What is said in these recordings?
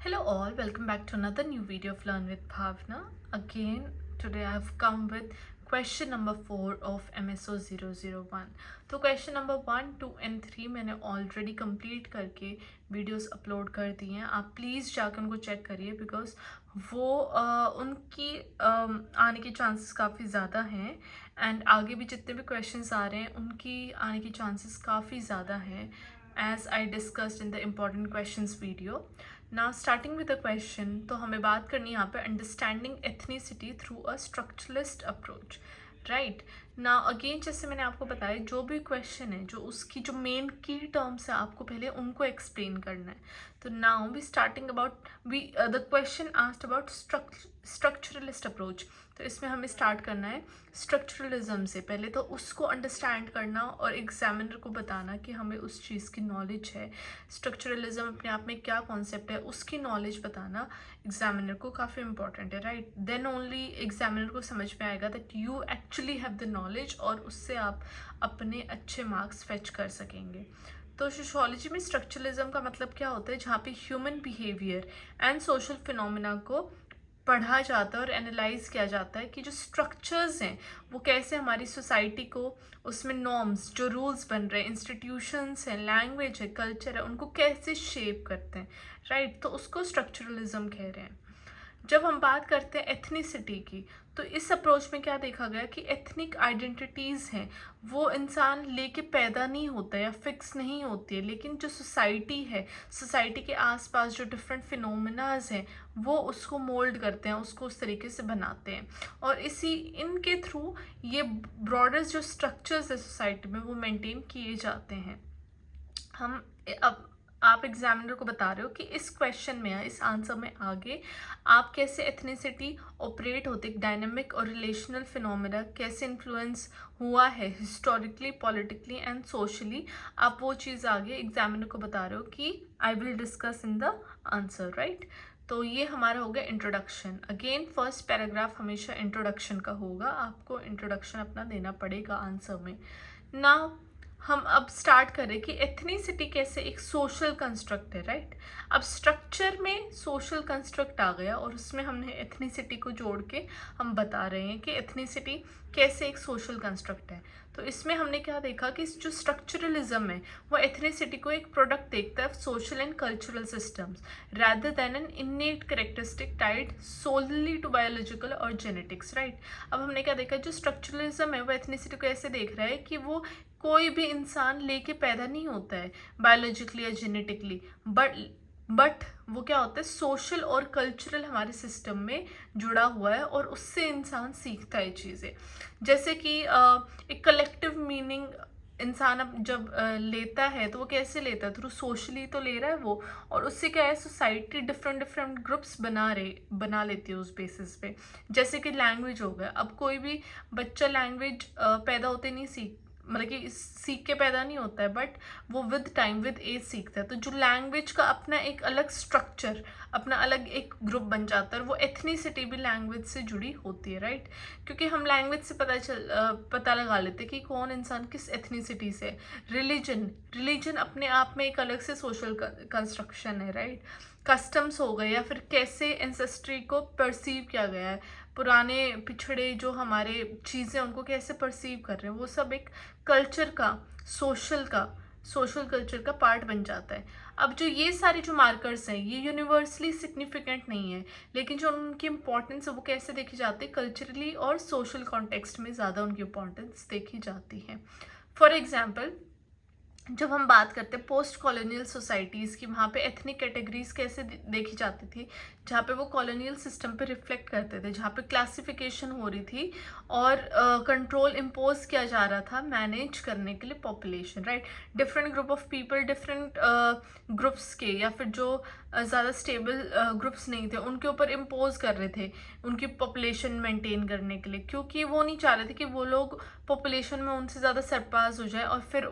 Hello all, welcome back to another new video of Learn with Bhavna. Again, today I've come with question number 4 of MSO 001. तो question number 1, 2 and 3 मैंने already complete करके videos upload कर दी हैं. आप please जाकर उनको check करिए because वो उनकी आने के चांसेस काफ़ी ज़्यादा हैं एंड आगे भी जितने भी क्वेश्चंस आ रहे हैं उनकी आने के चांसेस काफ़ी ज़्यादा हैं as I discussed in the important questions video. Now starting with the question, तो हमें बात करनी है यहाँ पे understanding ethnicity through a structuralist approach. Right ना अगेन जैसे मैंने आपको बताया जो भी क्वेश्चन है जो उसकी जो मेन की टर्म्स है आपको पहले उनको एक्सप्लेन करना है. तो now we starting about the question asked about structuralist approach. तो इसमें हमें स्टार्ट करना है स्ट्रक्चरलिज्म से. पहले तो उसको अंडरस्टैंड करना और एग्जामिनर को बताना कि हमें उस चीज़ की नॉलेज है. स्ट्रक्चरलिज्म अपने आप में क्या कॉन्सेप्ट है उसकी नॉलेज बताना एग्जामिनर को काफ़ी इंपॉर्टेंट है. राइट, देन ओनली एग्जामिनर को समझ में आएगा that you actually have the knowledge और उससे आप अपने अच्छे मार्क्स फेच कर सकेंगे. तो सोशियोलॉजी में स्ट्रक्चरलिज्म का मतलब क्या होता है, जहाँ पे human behaviour and social phenomena को पढ़ा जाता है और एनालाइज किया जाता है कि जो स्ट्रक्चर्स हैं वो कैसे हमारी सोसाइटी को उसमें नॉर्म्स जो रूल्स बन रहे हैं, इंस्टीट्यूशंस हैं, लैंग्वेज है, कल्चर है, उनको कैसे शेप करते हैं. राइट, तो उसको स्ट्रक्चरलिज्म कह रहे हैं. जब हम बात करते हैं एथनिसिटी की तो इस अप्रोच में क्या देखा गया कि एथनिक आइडेंटिटीज़ हैं वो इंसान लेके पैदा नहीं होता या फिक्स नहीं होती है, लेकिन जो सोसाइटी है, सोसाइटी के आसपास जो डिफरेंट फिनोमिनाज हैं वो उसको मोल्ड करते हैं, उसको उस तरीके से बनाते हैं और इनके थ्रू ये ब्रॉडर जो स्ट्रक्चर्स है सोसाइटी में वो मेंटेन किए जाते हैं. हम अब आप एग्जामिनर को बता रहे हो कि इस क्वेश्चन में इस आंसर में आगे आप कैसे एथनिसिटी ऑपरेट होते, डायनेमिक और रिलेशनल फिनोमेना कैसे इन्फ्लुएंस हुआ है हिस्टोरिकली, पॉलिटिकली एंड सोशली, आप वो चीज़ आगे एग्जामिनर को बता रहे हो कि I will discuss in the answer. Right, तो ये हमारा हो गया इंट्रोडक्शन. अगेन फर्स्ट पैराग्राफ हमेशा इंट्रोडक्शन का होगा, आपको इंट्रोडक्शन अपना देना पड़ेगा आंसर में. नाउ हम अब स्टार्ट करें कि एथनिसिटी कैसे एक सोशल कंस्ट्रक्ट है. राइट, अब स्ट्रक्चर में सोशल कंस्ट्रक्ट आ गया और उसमें हमने एथनिसिटी को जोड़ के हम बता रहे हैं कि एथनिसिटी कैसे एक सोशल कंस्ट्रक्ट है. तो इसमें हमने क्या देखा कि जो स्ट्रक्चरलिज्म है वो एथनिसिटी को एक प्रोडक्ट देखता है social and cultural systems rather than an innate characteristic tied solely to biological और जेनेटिक्स. राइट, अब हमने क्या देखा जो स्ट्रक्चरलिज्म है वो एथनिसिटी को ऐसे देख रहा है कि वो कोई भी इंसान लेके पैदा नहीं होता है बायोलॉजिकली या जेनेटिकली, बट वो क्या होता है सोशल और कल्चरल हमारे सिस्टम में जुड़ा हुआ है और उससे इंसान सीखता है चीज़ें. जैसे कि एक कलेक्टिव मीनिंग इंसान अब जब लेता है तो वो कैसे लेता है, थ्रू सोशली तो ले रहा है वो, और उससे क्या है सोसाइटी डिफरेंट ग्रुप्स बना लेती है उस बेसिस पे. जैसे कि लैंग्वेज हो गया, अब कोई भी बच्चा लैंग्वेज पैदा होते नहीं मतलब कि सीख के पैदा नहीं होता है, बट वो विद टाइम विद एज सीखता है. तो जो लैंग्वेज का अपना एक अलग स्ट्रक्चर, अपना अलग एक ग्रुप बन जाता है, और वो एथनिसिटी भी लैंग्वेज से जुड़ी होती है. राइट, क्योंकि हम लैंग्वेज से पता लगा लेते हैं कि कौन इंसान किस एथनिसिटी से. रिलीजन अपने आप में एक अलग से सोशल कंस्ट्रक्शन है. राइट, कस्टम्स हो गए या फिर कैसे एंसेस्ट्री को परसीव किया गया है, पुराने पिछड़े जो हमारे चीज़ें उनको कैसे परसीव कर रहे हैं, वो सब एक कल्चर का सोशल कल्चर का पार्ट बन जाता है. अब जो ये सारे जो मार्कर्स हैं ये यूनिवर्सली सिग्निफिकेंट नहीं है, लेकिन जो उनकी इंपॉर्टेंस है वो कैसे देखी जाती है कल्चरली और सोशल कॉन्टेक्स्ट में ज़्यादा उनकी इंपॉर्टेंस देखी जाती है. फॉर एग्जाम्पल जब हम बात करते हैं पोस्ट कॉलोनियल सोसाइटीज़ की, वहाँ पे एथनिक कैटेगरीज कैसे देखी जाती थी, जहाँ पे वो कॉलोनियल सिस्टम पे रिफ्लेक्ट करते थे, जहाँ पे क्लासिफिकेशन हो रही थी और कंट्रोल इम्पोज किया जा रहा था मैनेज करने के लिए population. Right, different group of people different groups के या फिर जो ज़्यादा स्टेबल ग्रुप्स नहीं थे उनके ऊपर इम्पोज कर रहे थे उनकी पॉपुलेशन मेंटेन करने के लिए, क्योंकि वो नहीं चाह रहे थे कि वो लोग पॉपुलेशन में उनसे ज़्यादा सरपास हो जाए और फिर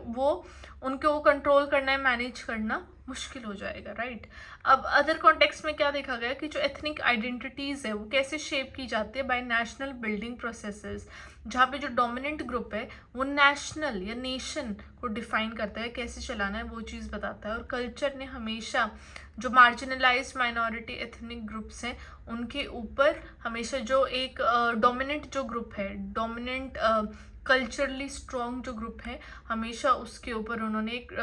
उनको कंट्रोल करना है, मैनेज करना मुश्किल हो जाएगा. राइट, अब अदर कॉन्टेक्स्ट में क्या देखा गया कि जो एथनिक आइडेंटिटीज़ है वो कैसे शेप की जाती है बाय नेशनल बिल्डिंग प्रोसेसेस, जहाँ पे जो डोमिनेंट ग्रुप है वो नेशनल या नेशन को डिफाइन करता है, कैसे चलाना है वो चीज़ बताता है. और कल्चर ने हमेशा जो मार्जिनलाइज्ड माइनॉरिटी एथनिक ग्रुप्स हैं उनके ऊपर हमेशा जो एक डोमिनेंट जो ग्रुप है, डोमिनेंट कल्चरली स्ट्रॉन्ग जो ग्रुप है, हमेशा उसके ऊपर उन्होंने एक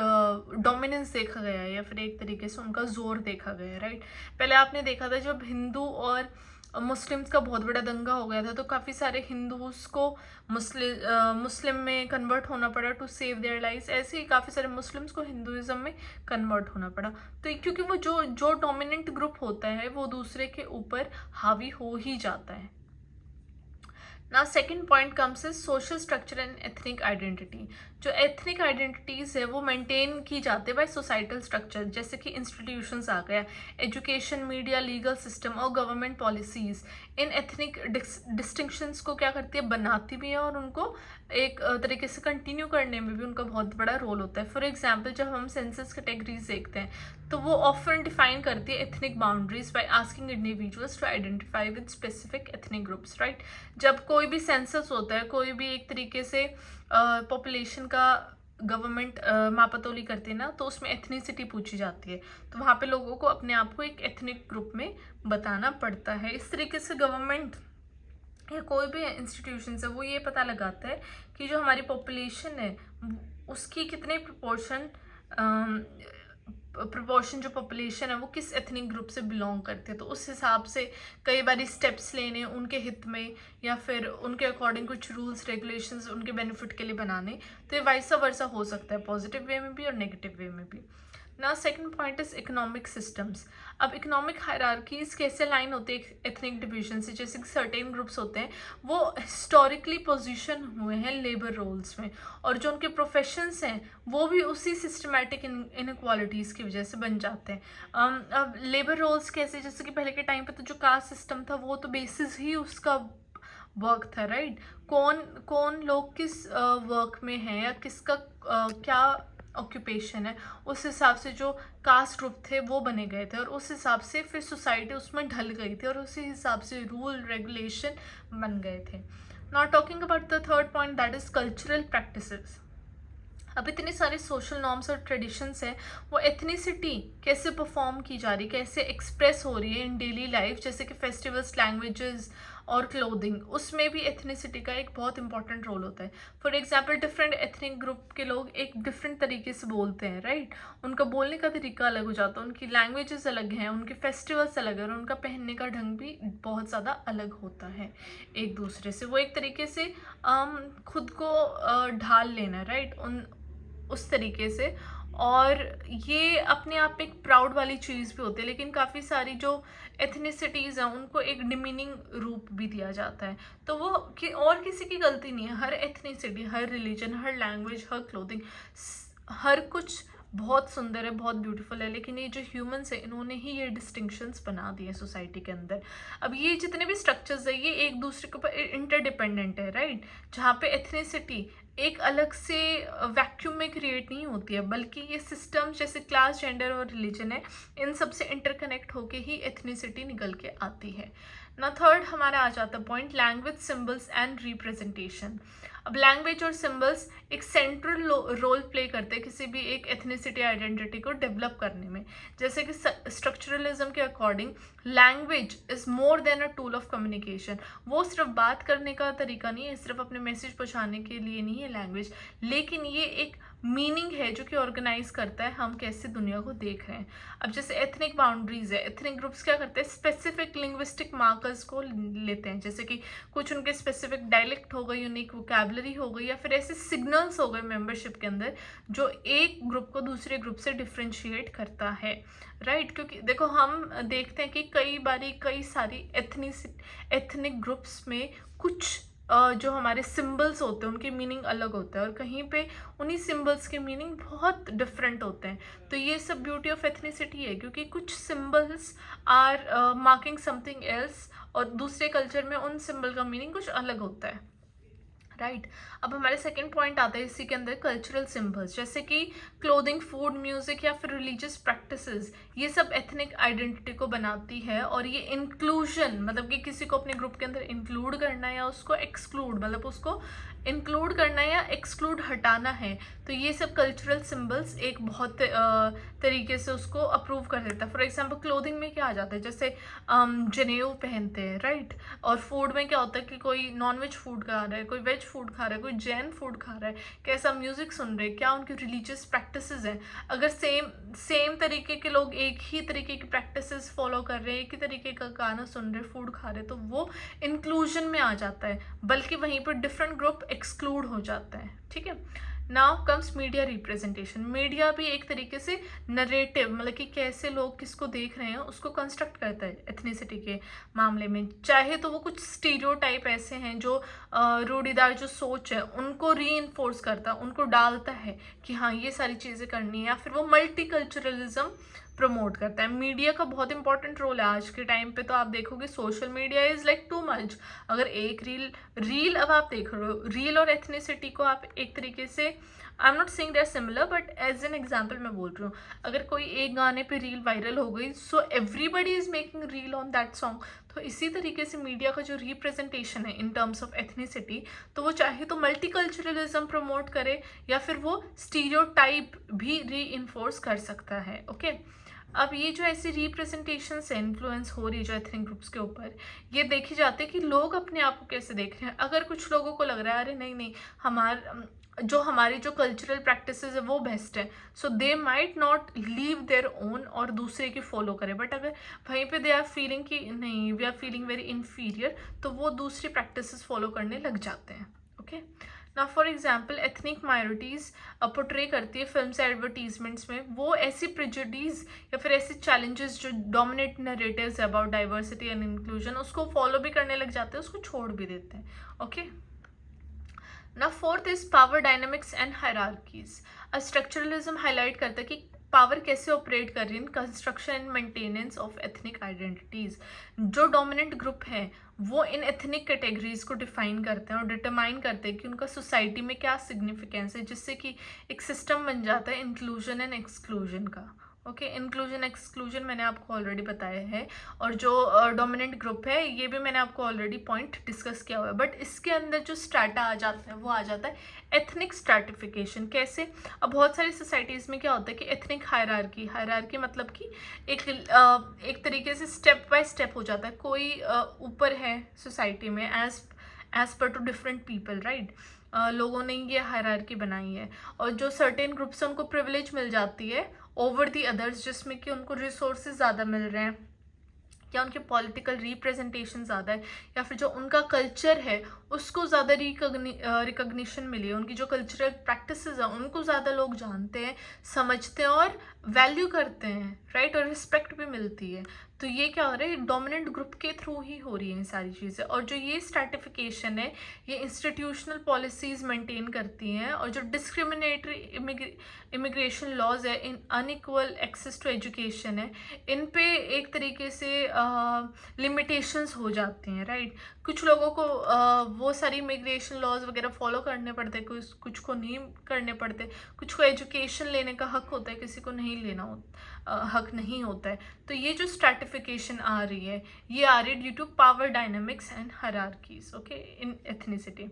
डोमिनेंस देखा गया है या फिर एक तरीके से उनका जोर देखा गया है, राइट। पहले आपने देखा था जब हिंदू और मुस्लिम्स का बहुत बड़ा दंगा हो गया था तो काफ़ी सारे हिंदूज को मुस्लिम में कन्वर्ट होना पड़ा टू सेव देयर लाइव्स। ऐसे ही काफ़ी सारे मुस्लिम्स को हिंदुइज्म में कन्वर्ट होना पड़ा। तो क्योंकि वो जो जो डोमिनेंट ग्रुप होता है वो दूसरे के ऊपर हावी हो ही जाता है। ना second point comes is social structure and ethnic identity. जो एथनिक आइडेंटिटीज़ है वो मेंटेन की जाती है बाय सोसाइटल स्ट्रक्चर, जैसे कि इंस्टीट्यूशंस आ गया, एजुकेशन, मीडिया, लीगल सिस्टम और गवर्नमेंट पॉलिसीज़ इन एथनिक डिस्टिंक्शंस को क्या करती है, बनाती भी है और उनको एक तरीके से कंटिन्यू करने में भी उनका बहुत बड़ा रोल होता है। फॉर एग्जाम्पल जब हम सेंसस कैटेगरीज देखते हैं तो वो ऑफन डिफाइन करती है ethnic boundaries by asking individuals to identify with specific ethnic groups, right. जब कोई भी सेंसस होता है, कोई भी एक तरीके से पॉपुलेशन का गवर्नमेंट मापातोली करती है ना, तो उसमें एथनिसिटी पूछी जाती है, तो वहाँ पे लोगों को अपने आप को एक एथनिक ग्रुप में बताना पड़ता है। इस तरीके से गवर्नमेंट या कोई भी इंस्टीट्यूशन है वो ये पता लगाता है कि जो हमारी पॉपुलेशन है उसकी कितने प्रोपोर्शन जो पॉपुलेशन है वो किस एथनिक ग्रुप से बिलोंग करते हैं, तो उस हिसाब से कई बार स्टेप्स लेने उनके हित में या फिर उनके अकॉर्डिंग कुछ रूल्स रेगुलेशंस उनके बेनिफिट के लिए बनाने। तो ये वाइसा वर्सा हो सकता है, पॉजिटिव वे में भी और नेगेटिव वे में भी। ना second point is economic systems. अब इकोनॉमिक हायरार्कीज कैसे लाइन होते हैं एथनिक डिवीजन से, जैसे कि सर्टेन ग्रुप्स होते हैं वो हिस्टोरिकली पोजीशन हुए हैं लेबर रोल्स में, और जो उनके प्रोफेशंस हैं वो भी उसी सिस्टमैटिक इनइक्वालिटीज़ की वजह से बन जाते हैं। अब लेबर रोल्स कैसे, जैसे कि पहले के टाइम पे तो जो कास्ट सिस्टम था वो तो बेसिस ही उसका वर्क था, राइट। कौन कौन लोग किस वर्क में है या किसका क्या ऑक्यूपेशन है, उस हिसाब से जो कास्ट ग्रुप थे वो बने गए थे और उस हिसाब से फिर सोसाइटी उसमें ढल गई थी और उसी हिसाब से रूल रेगुलेशन बन गए थे। Now talking about the third point that is cultural practices. अब इतने सारे सोशल नॉर्म्स और ट्रेडिशंस हैं, वो एथनिसिटी कैसे परफॉर्म की जा रही, कैसे एक्सप्रेस हो रही है इन डेली लाइफ, जैसे कि फेस्टिवल्स, लैंग्वेजेस और क्लोथिंग, उसमें भी एथनिसिटी का एक बहुत इंपॉर्टेंट रोल होता है। For example different ethnic group के लोग एक डिफरेंट तरीके से बोलते हैं, राइट। उनका बोलने का तरीका अलग हो जाता है, उनकी लैंग्वेजेस अलग हैं, उनके फेस्टिवल्स अलग हैं और उनका पहनने का ढंग भी बहुत ज़्यादा अलग होता है एक दूसरे से। वो एक तरीके से खुद को ढाल लेना, राइट, उस तरीके से, और ये अपने आप में एक प्राउड वाली चीज़ भी होती है। लेकिन काफ़ी सारी जो एथनिसिटीज़ हैं उनको एक डिमीनिंग रूप भी दिया जाता है, तो वो और किसी की गलती नहीं है। हर एथनिसिटी, हर रिलीजन, हर लैंग्वेज, हर क्लोथिंग, हर कुछ बहुत सुंदर है, बहुत ब्यूटीफुल है, लेकिन ये जो ह्यूमंस है इन्होंने ही ये डिस्टिंक्शंस बना दिए सोसाइटी के अंदर। अब ये जितने भी स्ट्रक्चर्स है ये एक दूसरे के ऊपर इंटरडिपेंडेंट है, राइट, जहाँ पे एथनिसिटी एक अलग से वैक्यूम में क्रिएट नहीं होती है, बल्कि ये सिस्टम्स जैसे क्लास, जेंडर और रिलीजन है, इन सब से इंटरकनेक्ट होके ही एथनिसिटी निकल के आती है ना। थर्ड हमारा आ जाता है point language, symbols and representation. अब लैंग्वेज और सिम्बल्स एक सेंट्रल रोल प्ले करते हैं किसी भी एक एथनिसिटी आइडेंटिटी को डेवलप करने में। जैसे कि स्ट्रक्चरलिज्म के according language is more than a tool of communication. वो सिर्फ बात करने का तरीका नहीं है, सिर्फ अपने मैसेज पहुंचाने के लिए नहीं है लैंग्वेज, लेकिन ये एक मीनिंग है जो कि ऑर्गेनाइज करता है हम कैसे दुनिया को देख रहे हैं। अब जैसे एथनिक बाउंड्रीज है, एथनिक ग्रुप्स क्या करते हैं, स्पेसिफिक लिंग्विस्टिक मार्कर्स को लेते हैं, जैसे कि कुछ उनके स्पेसिफिक डायलेक्ट हो गई, यूनिक वोकैबुलरी हो गई, या फिर ऐसे सिग्नल्स हो गए मेंबरशिप के अंदर जो एक ग्रुप को दूसरे ग्रुप से डिफ्रेंशिएट करता है, राइट। क्योंकि देखो हम देखते हैं कि कई बारी कई सारी एथनिक ग्रुप्स में कुछ जो हमारे सिंबल्स होते हैं उनके मीनिंग अलग होता है और कहीं पे उन्हीं सिंबल्स के मीनिंग बहुत डिफरेंट होते हैं। तो ये सब ब्यूटी ऑफ एथनिसिटी है, क्योंकि कुछ symbols are marking something else और दूसरे कल्चर में उन सिंबल का मीनिंग कुछ अलग होता है, राइट अब हमारे सेकंड पॉइंट आता है इसी के अंदर कल्चरल सिंबल्स, जैसे कि क्लोथिंग, फूड, म्यूजिक या फिर रिलीजियस प्रैक्टिसेस, ये सब एथनिक आइडेंटिटी को बनाती है। और ये इंक्लूजन मतलब कि किसी को अपने ग्रुप के अंदर इंक्लूड करना है या उसको एक्सक्लूड मतलब उसको इंक्लूड करना है या एक्सक्लूड हटाना है, तो ये सब कल्चरल सिंबल्स एक बहुत तरीके से उसको अप्रूव कर देता है। फॉर एग्जांपल क्लोथिंग में क्या आ जाता है, जैसे जनेऊ पहनते हैं, राइट। और फूड में क्या होता है कि कोई नॉनवेज फूड खा रहा है, कोई वेज फूड खा रहा है, कोई जैन फूड खा रहा है, कैसा म्यूजिक सुन रहे हैं, क्या उनकी रिलीजियस प्रैक्टिसेस हैं। अगर सेम तरीके के लोग एक ही तरीके की प्रैक्टिसेस फॉलो कर रहे हैं, एक ही तरीके का गाना सुन रहे, फूड खा रहे, तो वो इंक्लूजन में आ जाता है, बल्कि वहीं पर डिफरेंट ग्रुप एक्सक्लूड हो जाता है। ठीक है, now comes media representation. Media भी एक तरीके से नरेटिव मतलब कि कैसे लोग किसको देख रहे हैं उसको कंस्ट्रक्ट करता है एथनिसिटी के मामले में। चाहे तो वो कुछ स्टीरियोटाइप ऐसे हैं जो रूढ़िदार जो सोच है उनको री करता है, उनको डालता है कि हाँ ये सारी चीज़ें करनी है, या फिर वो मल्टीकल्चरलिज्म प्रमोट करता है। मीडिया का बहुत इंपॉर्टेंट रोल है आज के टाइम पे। तो आप देखोगे social media is like too much. अगर एक रील अब आप देख रहे हो, रील और एथनिसिटी को आप एक तरीके से, I am not saying they are similar but as an example मैं बोल रही हूँ, अगर कोई एक गाने पे रील वायरल हो गई so everybody is making reel on that song. तो इसी तरीके से मीडिया का जो रिप्रेजेंटेशन है इन टर्म्स ऑफ एथनिसिटी, तो वो चाहे तो मल्टीकल्चरलिज्म प्रमोट करे या फिर वो स्टीरियोटाइप भी री कर सकता है। ओके अब ये जो ऐसी रिप्रेजेंटेशन से इन्फ्लुएंस हो रही है जो एथनिक ग्रुप्स के ऊपर, ये देखी जाती है कि लोग अपने आप को कैसे देख रहे हैं। अगर कुछ लोगों को लग रहा है अरे नहीं हमारी जो कल्चरल प्रैक्टिसेस है वो बेस्ट है, so they might not leave their own और दूसरे की फॉलो करें। बट अगर वहीं पे दे आर फीलिंग कि नहीं we are feeling very inferior, तो वो दूसरी प्रैक्टिसेस फॉलो करने लग जाते हैं। ओके ना for example ethnic minorities portray करती है फिल्म्स एडवर्टीजमेंट्स में, वो ऐसी प्रेजुडिस या फिर ऐसे चैलेंजेस जो dominate narratives about diversity and inclusion उसको फॉलो भी करने लग जाते हैं, उसको छोड़ भी देते हैं। ओके ना fourth is power dynamics and hierarchies. Structuralism highlight करता है कि पावर कैसे ऑपरेट कर रही है in construction and maintenance of ethnic identities. जो डोमिनेंट ग्रुप है वो इन एथनिक कैटेगरीज को डिफाइन करते हैं और डिटरमाइन करते हैं कि उनका सोसाइटी में क्या सिग्निफिकेंस है, जिससे कि एक सिस्टम बन जाता है इंक्लूजन एंड एक्सक्लूजन का। ओके इंक्लूजन एक्सक्लूजन मैंने आपको ऑलरेडी बताया है, और जो डोमिनेंट ग्रुप है ये भी मैंने आपको ऑलरेडी पॉइंट डिस्कस किया हुआ है। बट इसके अंदर जो स्ट्रैटा आ जाता है वो आ जाता है एथनिक स्ट्रैटिफिकेशन। कैसे, अब बहुत सारी सोसाइटीज़ में क्या होता है कि एथनिक हायरार्की मतलब कि एक तरीके से स्टेप बाय स्टेप हो जाता है। कोई ऊपर है सोसाइटी में as per to different people, right. लोगों ने ये हायरार्की बनाई है, और जो सर्टेन ग्रुप्स हैं उनको प्रिविलेज मिल जाती है ओवर दी अदर्स, जिसमें कि उनको रिसोर्सेज ज़्यादा मिल रहे हैं या उनके पॉलिटिकल रिप्रेजेंटेशन ज़्यादा है, या फिर जो उनका कल्चर है उसको ज़्यादा रिकग्निशन मिली है, उनकी जो कल्चरल प्रैक्टिसेस हैं उनको ज़्यादा लोग जानते हैं, समझते हैं और वैल्यू करते हैं, राइट, और रिस्पेक्ट भी मिलती है। तो ये क्या हो रहा है, डोमिनेंट ग्रुप के थ्रू ही हो रही हैं सारी चीज़ें। और जो ये स्ट्रैटिफिकेशन है ये इंस्टीट्यूशनल पॉलिसीज़ मेंटेन करती हैं, और जो डिस्क्रिमिनेटरी इमिग्रेशन लॉज है, in unequal access to education है, इन पे एक तरीके से लिमिटेशंस हो जाती हैं, राइट। कुछ लोगों को वो सारी इमिग्रेशन लॉज वगैरह फॉलो करने पड़ते हैं, कुछ को नहीं करने पड़ते। कुछ को एजुकेशन लेने का हक होता है, किसी को नहीं लेना हक नहीं होता है। तो ये जो स्ट्रैटिफिकेशन आ रही है ये आ रही है due to power dynamics and hierarchies, okay, in ethnicity.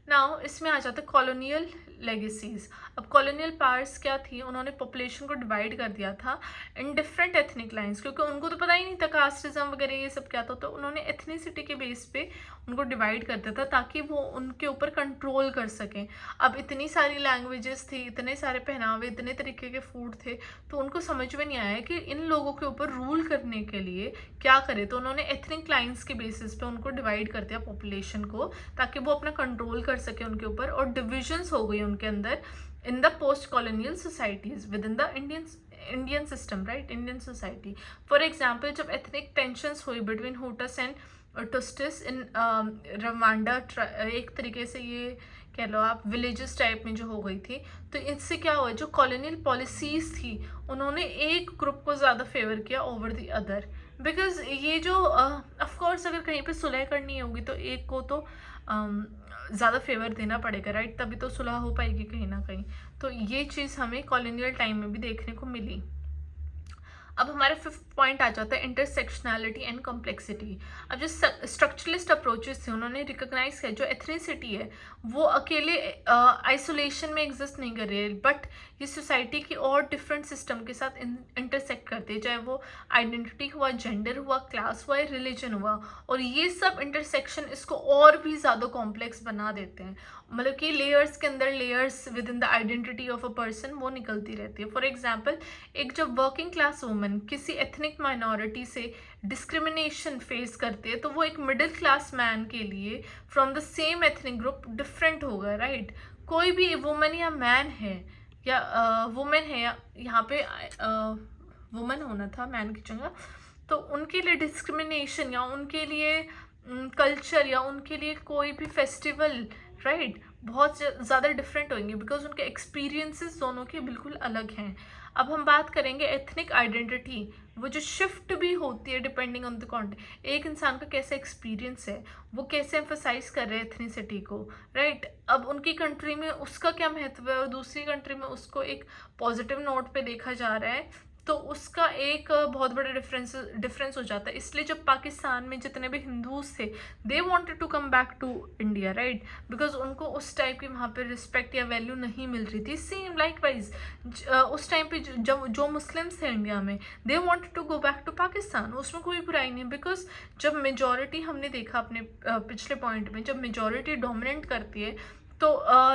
Now इसमें आ जाता है कॉलोनियल लेगेसीज। अब कॉलोनियल पावर्स क्या थी, उन्होंने पॉपुलेशन को डिवाइड कर दिया था इन डिफरेंट एथनिक लाइंस, क्योंकि उनको तो पता ही नहीं था कास्टिज्म वगैरह ये सब क्या था, तो उन्होंने एथनिसिटी के बेस पे उनको डिवाइड कर दिया था ताकि वो उनके ऊपर कंट्रोल कर सकें। अब इतनी सारी लैंग्वेजेस थी, इतने सारे पहनावे, इतने तरीके के फूड थे, तो उनको समझ में नहीं आया कि इन लोगों के ऊपर रूल करने के लिए क्या करे। तो उन्होंने एथनिक लाइन्स के बेसिस पे उनको डिवाइड कर दिया पॉपुलेशन को, ताकि वो अपना कंट्रोल कर सके उनके ऊपर, और डिविजन्स हो गई उनके अंदर in the post colonial societies with in the Indian system, right, Indian society. For example जब एथनिक टेंशंस हुई बिटवीन हुटस एंड टुस्टिस इन रवांडा, एक तरीके से ये कह लो आप, विलेजेस टाइप में जो हो गई थी। तो इससे क्या हुआ, जो कॉलोनियल पॉलिसीज थी उन्होंने एक ग्रुप को ज़्यादा फेवर किया ओवर द अदर, बिकॉज ये जो ऑफ कोर्स अगर कहीं पे सुलह करनी होगी तो एक को तो ज़्यादा फेवर देना पड़ेगा, राइट, तभी तो सुलह हो पाएगी कहीं ना कहीं। तो ये चीज़ हमें कॉलोनियल टाइम में भी देखने को मिली। अब हमारे फिफ्थ पॉइंट आ जाता है इंटरसेक्शनैलिटी एंड कॉम्प्लेक्सिटी। अब जो स्ट्रक्चरलिस्ट अप्रोचेस थे उन्होंने रिकॉग्नाइज किया जो एथनिसिटी है वो अकेले आइसोलेशन में एग्जिस्ट नहीं कर रही है, बट ये सोसाइटी की और डिफरेंट सिस्टम के साथ इंटरसेक्ट करती है, चाहे वो आइडेंटिटी हुआ, जेंडर हुआ, क्लास हुआ या रिलीजन हुआ। और ये सब इंटरसेक्शन इसको और भी ज़्यादा कॉम्प्लेक्स बना देते हैं, मतलब कि लेयर्स के अंदर layers with in the identity of a person वो निकलती रहती है। फॉर एग्जाम्पल, एक जब वर्किंग क्लास वुमन किसी एथनिक माइनॉरिटी से डिस्क्रिमिनेशन फेस करते हैं तो वो एक मिडिल क्लास मैन के लिए from the same ethnic group different होगा, राइट। कोई भी वुमन या मैन है या वुमेन है, या यहाँ पे वुमन होना था मैन की जगह, तो उनके लिए डिस्क्रिमिनेशन या उनके लिए कल्चर या उनके लिए कोई भी फेस्टिवल, राइट, बहुत ज़्यादा डिफरेंट होंगे बिकॉज उनके एक्सपीरियंसेस दोनों के बिल्कुल अलग हैं। अब हम बात करेंगे एथनिक आइडेंटिटी, वो जो शिफ्ट भी होती है डिपेंडिंग ऑन द कॉन्टेक्स्ट, एक इंसान का कैसा एक्सपीरियंस है, वो कैसे एम्फसाइज कर रहे हैं एथनिसिटी को, राइट। अब उनकी कंट्री में उसका क्या महत्व है और दूसरी कंट्री में उसको एक पॉजिटिव नोट पे देखा जा रहा है, तो उसका एक बहुत बड़ा डिफरेंस हो जाता है। इसलिए जब पाकिस्तान में जितने भी हिंदूज थे they wanted to come back to India, right, because उनको उस टाइप की वहाँ पे रिस्पेक्ट या वैल्यू नहीं मिल रही थी। सेम लाइकवाइज उस टाइम पे जब जो मुस्लिम्स थे इंडिया में they wanted to go back to Pakistan, उसमें कोई बुराई नहीं, बिकॉज जब मेजॉरिटी, हमने देखा अपने पिछले पॉइंट में, जब मेजॉरिटी डोमिनेट करती है तो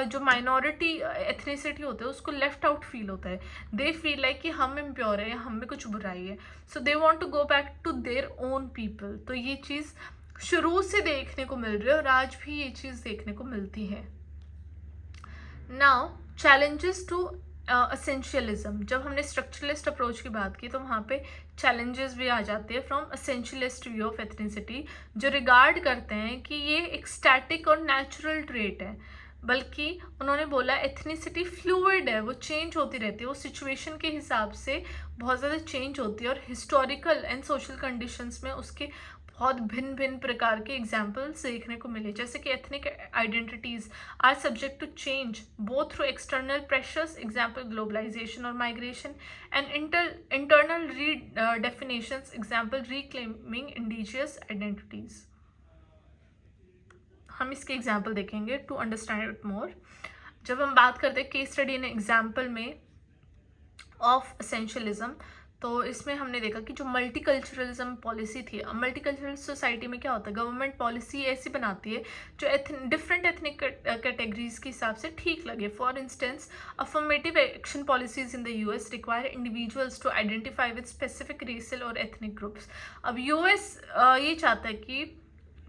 जो माइनॉरिटी एथनिसिटी होता है उसको लेफ्ट आउट फील होता है, दे फील लाइक कि हम इम्प्योर है, हम में कुछ बुराई है, so they want to go back to their own people. तो ये चीज़ शुरू से देखने को मिल रही है और आज भी ये चीज़ देखने को मिलती है। नाउ चैलेंजेस टू असेंशियलिज्म, जब हमने स्ट्रक्चरलिस्ट अप्रोच की बात की तो वहाँ पे चैलेंजेस भी आ जाते हैं फ्रॉम असेंशियलिस्ट व्यू ऑफ एथनिसिटी, जो रिगार्ड करते हैं कि ये एक स्टैटिक और नेचुरल ट्रेट है, बल्कि उन्होंने बोला एथनिसिटी फ्लूइड है, वो चेंज होती रहती है, वो सिचुएशन के हिसाब से बहुत ज़्यादा चेंज होती है और हिस्टोरिकल एंड सोशल कंडीशंस में उसके बहुत भिन्न भिन्न प्रकार के एग्जाम्पल्स देखने को मिले, जैसे कि ethnic identities are subject to change both through external pressures, example globalization और migration, and internal redefinitions, example reclaiming indigenous identities. हम इसके एग्जाम्पल देखेंगे टू अंडरस्टैंड इट मोर। जब हम बात करते हैं केस स्टडी इन एग्जाम्पल में ऑफ एसेंशियलिज्म, तो इसमें हमने देखा कि जो मल्टीकल्चरलिज्म पॉलिसी थी, मल्टीकल्चरल सोसाइटी में क्या होता है, गवर्नमेंट पॉलिसी ऐसी बनाती है जो डिफरेंट एथनिक कैटेगरीज के हिसाब से ठीक लगे। For instance, affirmative action policies in the US require individuals to identify with specific racial और एथनिक ग्रुप्स। अब यूएस ये चाहता है कि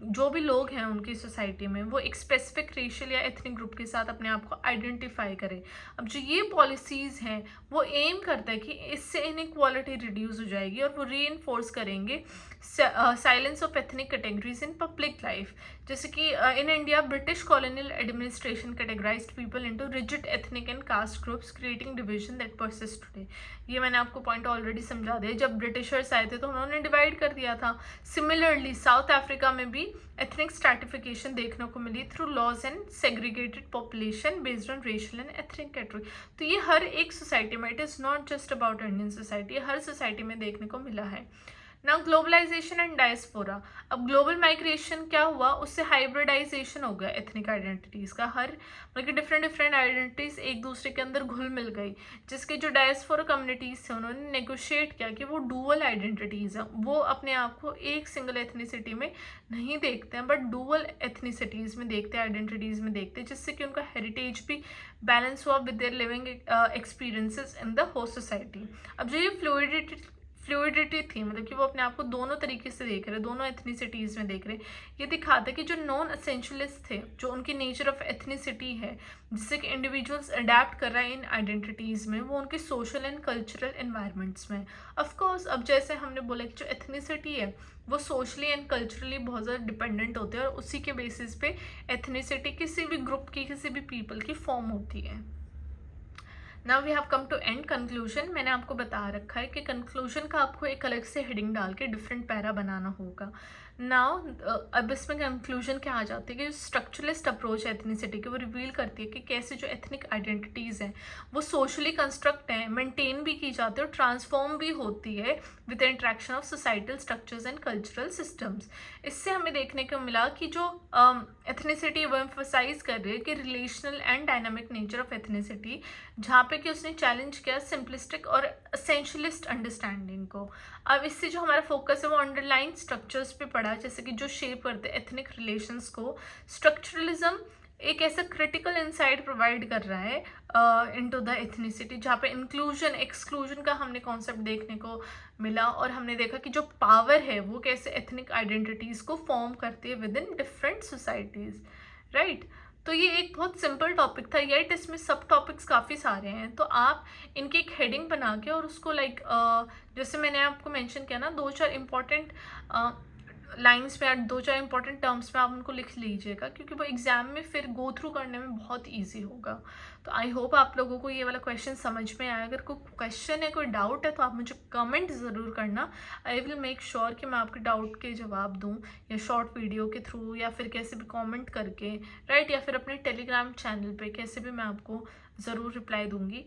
जो भी लोग हैं उनकी सोसाइटी में वो एक स्पेसिफिक रेशियल या एथनिक ग्रुप के साथ अपने आप को आइडेंटिफाई करें। अब जो ये पॉलिसीज़ हैं वो एम करता है कि इससे इनइक्वालिटी रिड्यूस हो जाएगी और वो री-इन्फोर्स करेंगे silence of ethnic categories in public life. जैसे कि in India British colonial administration categorised people into rigid ethnic and caste groups creating division that persist today. ये मैंने आपको पॉइंट ऑलरेडी समझा दिया, जब ब्रिटिशर्स आए थे तो उन्होंने डिवाइड कर दिया था। सिमिलरली साउथ अफ्रीका में भी एथनिक स्ट्रैटिफिकेशन देखने को मिली through laws and segregated population based on racial and ethnic category. तो ये हर एक सोसाइटी में, it is not just about Indian society, हर सोसाइटी में देखने को मिला है। नाउ ग्लोबलाइजेशन एंड डायस्पोरा, अब ग्लोबल माइग्रेशन क्या हुआ, उससे हाइब्रिडाइजेशन हो गया एथनिक आइडेंटिटीज़ का, हर मतलब कि डिफरेंट आइडेंटिटीज़ एक दूसरे के अंदर घुल मिल गई, जिसके जो डायस्पोरा कम्युनिटीज़ थे उन्होंने नेगोशिएट किया कि वो डुअल आइडेंटिटीज़ हैं, वो अपने आप को एक सिंगल एथनिसिटी में नहीं देखते हैं बट डुअल एथनिसिटीज़ में देखते हैं, आइडेंटिटीज़ में देखते हैं, जिससे कि उनका हेरिटेज भी बैलेंस हुआ with their living experiences in the host society. अब जो ये फ्लूइडिटी थी, मतलब कि वो अपने आप को दोनों तरीके से देख रहे, दोनों एथनिसिटीज़ में देख रहे। ये दिखाता है कि जो नॉन एसेंशियलिस्ट थे, जो उनकी नेचर ऑफ एथनिसिटी है, जिससे कि इंडिविजुअल्स अडेप्ट कर रहे हैं इन आइडेंटिटीज़ में, वो उनके सोशल एंड कल्चरल एनवायरनमेंट्स में। ऑफ कोर्स अब जैसे हमने बोला कि जो एथनिसिटी है वो सोशली एंड कल्चरली बहुत ज़्यादा डिपेंडेंट होते हैं, और उसी के बेसिस पे एथनिसिटी किसी भी ग्रुप की, किसी भी पीपल की फॉर्म होती है। Now we have come to end conclusion. मैंने आपको बता रखा है कि कंक्लूजन का आपको एक अलग से हेडिंग डाल के डिफरेंट पैरा बनाना होगा। नाउ अब इसमें कंक्लूजन क्या आ जाती है कि जो स्ट्रक्चरलिस्ट अप्रोच है एथनिसिटी की, वो रिवील करती है कि कैसे जो एथनिक आइडेंटिटीज़ हैं वो सोशली कंस्ट्रक्ट हैं, मेंटेन भी की जाती है और ट्रांसफॉर्म भी होती है with the interaction of societal structures and cultural systems. इससे हमें देखने को मिला कि जो एथनिसिटी वो एम्फोसाइज कर रही है कि relational and dynamic nature of ethnicity, जहाँ पे कि उसने चैलेंज किया सिंपलिस्टिक और एसेंशियलिस्ट अंडरस्टैंडिंग को। अब इससे जो हमारा फोकस है वो अंडरलाइन स्ट्रक्चर्स पे पड़ा, जैसे कि जो शेप करते हैं एथनिक रिलेशंस को। स्ट्रक्चरलिज्म एक ऐसा क्रिटिकल इंसाइट प्रोवाइड कर रहा है इनटू द एथनिसिटी, जहाँ पे इंक्लूजन एक्सक्लूजन का हमने कॉन्सेप्ट देखने को मिला, और हमने देखा कि जो पावर है वो कैसे एथनिक आइडेंटिटीज़ को फॉर्म करती है with in different societies, right. तो ये एक बहुत सिंपल टॉपिक था, येट इसमें सब टॉपिक्स काफ़ी सारे हैं। तो आप इनकी एक हेडिंग बना के और उसको जैसे मैंने आपको मेंशन किया ना, 2-4 इम्पॉर्टेंट लाइंस में, 2-4 इंपॉर्टेंट टर्म्स में आप उनको लिख लीजिएगा, क्योंकि वो एग्ज़ाम में फिर गो थ्रू करने में बहुत इजी होगा। तो आई होप आप लोगों को ये वाला क्वेश्चन समझ में आया। अगर कोई क्वेश्चन है, कोई डाउट है, तो आप मुझे कमेंट ज़रूर करना। आई विल मेक श्योर कि मैं आपके डाउट के जवाब दूँ, या शॉर्ट वीडियो के थ्रू, या फिर कैसे भी कॉमेंट करके, राइट, या फिर अपने टेलीग्राम चैनल पर कैसे भी मैं आपको ज़रूर रिप्लाई दूँगी।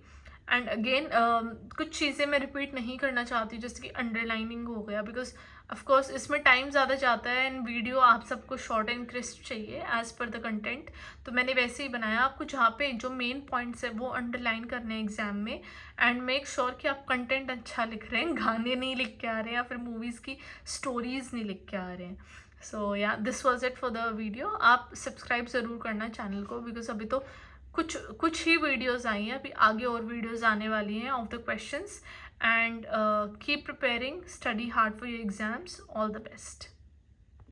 एंड अगेन कुछ चीज़ें मैं रिपीट नहीं करना चाहती, जैसे कि अंडरलाइनिंग हो गया, बिकॉज ऑफकोर्स इसमें टाइम ज़्यादा जाता है एंड वीडियो आप सबको शॉर्ट एंड क्रिस्प चाहिए एज़ पर द कंटेंट। तो मैंने वैसे ही बनाया आपको, जहाँ पे जो मेन पॉइंट्स है वो अंडरलाइन करने हैं एग्जाम में। एंड मेक श्योर कि आप कंटेंट अच्छा लिख रहे हैं, गाने नहीं लिख के आ रहे हैं, या फिर मूवीज़ की स्टोरीज़ नहीं लिख के आ रहे हैं। सो या this was it for the video. आप सब्सक्राइब ज़रूर करना चैनल को, बिकॉज अभी तो कुछ ही वीडियोस आई हैं, अभी आगे और वीडियोस आने वाली हैं of the questions. And keep preparing, study hard for your exams, all the best.